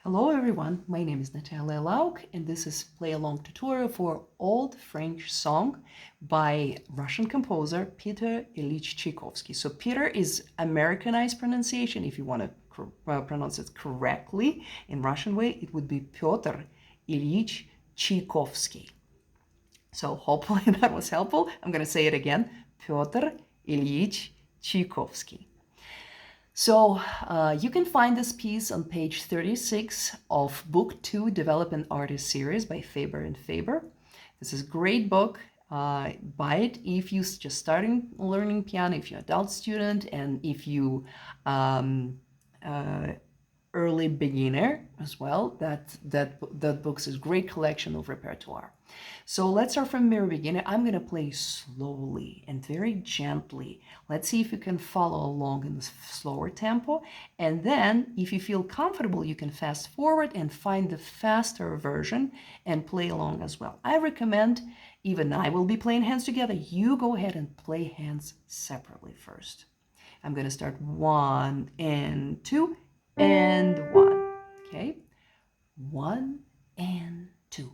Hello everyone, my name is Natalia Lauk and this is Playalong tutorial for Old French Song by Russian composer Peter Ilyich Tchaikovsky. So Peter is Americanized pronunciation. If you want to pronounce it correctly in Russian way, it would be Pyotr Ilyich Tchaikovsky. So hopefully that was helpful. I'm going to say it again, Pyotr Ilyich Tchaikovsky. So you can find this piece on page 36 of Book 2, Development Artist Series by Faber and Faber. This is a great book. Buy it if you're just starting learning piano, if you're an adult student, and if you early beginner as well. That book's a great collection of repertoire. So let's start from very beginning. I'm going to play slowly and very gently. Let's see if you can follow along in the slower tempo. And then if you feel comfortable, you can fast forward and find the faster version and play along as well. I recommend, even I will be playing hands together, you go ahead and play hands separately first. I'm going to start 1 and 2 and 1. Okay? 1 and 2.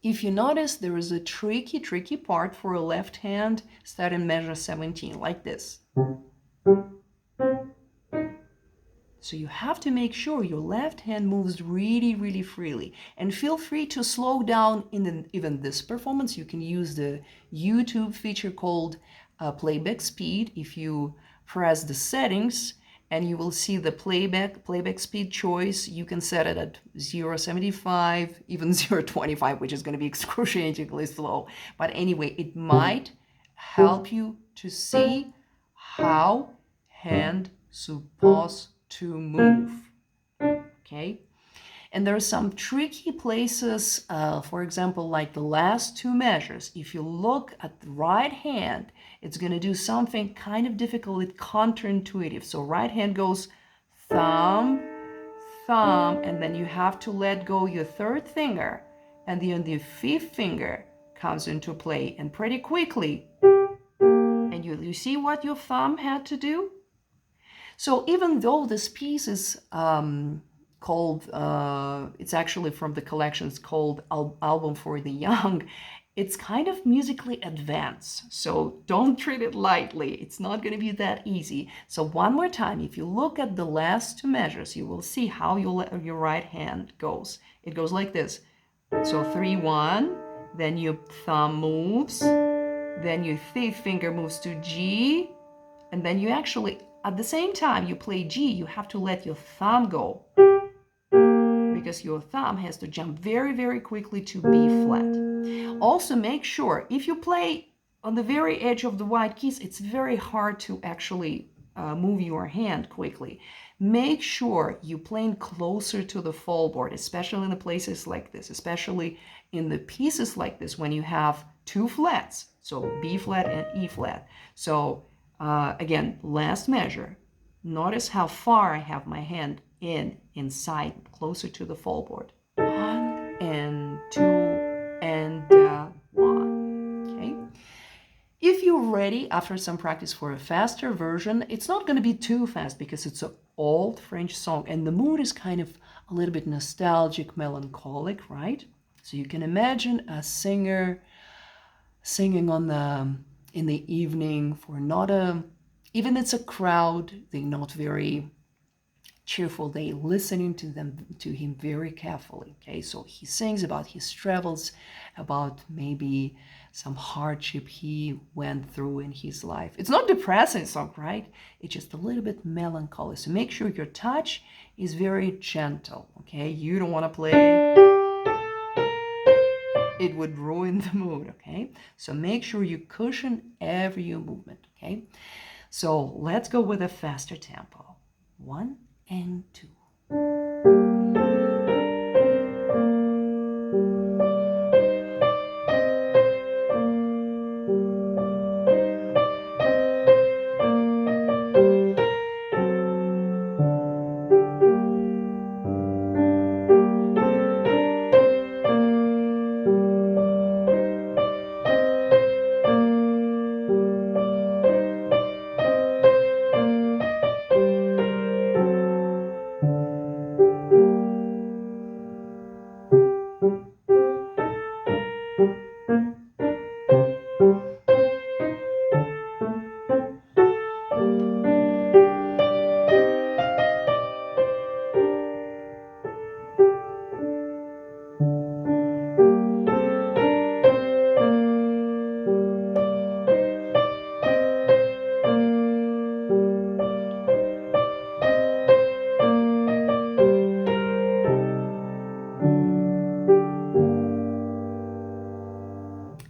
If you notice, there is a tricky part for a left hand starting measure 17, like this. So you have to make sure your left hand moves really freely. And feel free to slow down in even this performance. You can use the YouTube feature called playback speed. If you press the settings, and you will see the playback speed choice. You can set it at 0.75, even 0.25, which is going to be excruciatingly slow. But anyway, it might help you to see how hand supposed to move. Okay? And there are some tricky places, for example, like the last two measures. If you look at the right hand, it's going to do something kind of difficult, counterintuitive. So right hand goes thumb, thumb, and then you have to let go your third finger, and then the fifth finger comes into play, and pretty quickly. And you see what your thumb had to do? So even though this piece is called, it's actually from the collections called Album for the Young, it's kind of musically advanced. So don't treat it lightly. It's not going to be that easy. So one more time, if you look at the last two measures, you will see how your right hand goes. It goes like this. So 3-1, then your thumb moves, then your fifth finger moves to G, and then you actually, at the same time you play G, you have to let your thumb go, because your thumb has to jump very quickly to B flat. Also make sure, if you play on the very edge of the white keys, it's very hard to actually move your hand quickly. Make sure you're playing closer to the fallboard, especially in the places like this, especially in the pieces like this when you have two flats, so B flat and E flat. So again, last measure. Notice how far I have my hand inside, closer to the fallboard. 1 and 2 and 1. Okay. If you're ready after some practice for a faster version, it's not going to be too fast because it's an old French song and the mood is kind of a little bit nostalgic, melancholic, right? So you can imagine a singer singing in the evening for not a, even it's a crowd, they're not very cheerful, they listening to him very carefully. Okay, so he sings about his travels, about maybe some hardship he went through in his life. It's not depressing song, right? It's just a little bit melancholy. So make sure your touch is very gentle. Okay, you don't want to play, it would ruin the mood. Okay, so make sure you cushion every movement. Okay, so let's go with a faster tempo. 1 and 2.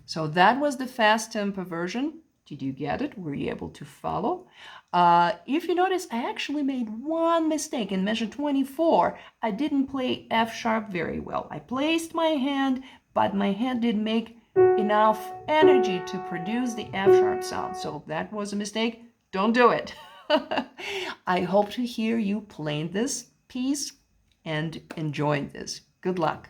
So that was the fast tempo version. Did you get it? Were you able to follow? If you notice, I actually made one mistake in measure 24. I didn't play F sharp very well. I placed my hand, but my hand didn't make enough energy to produce the F sharp sound. So that was a mistake. Don't do it. I hope to hear you playing this piece and enjoying this. Good luck.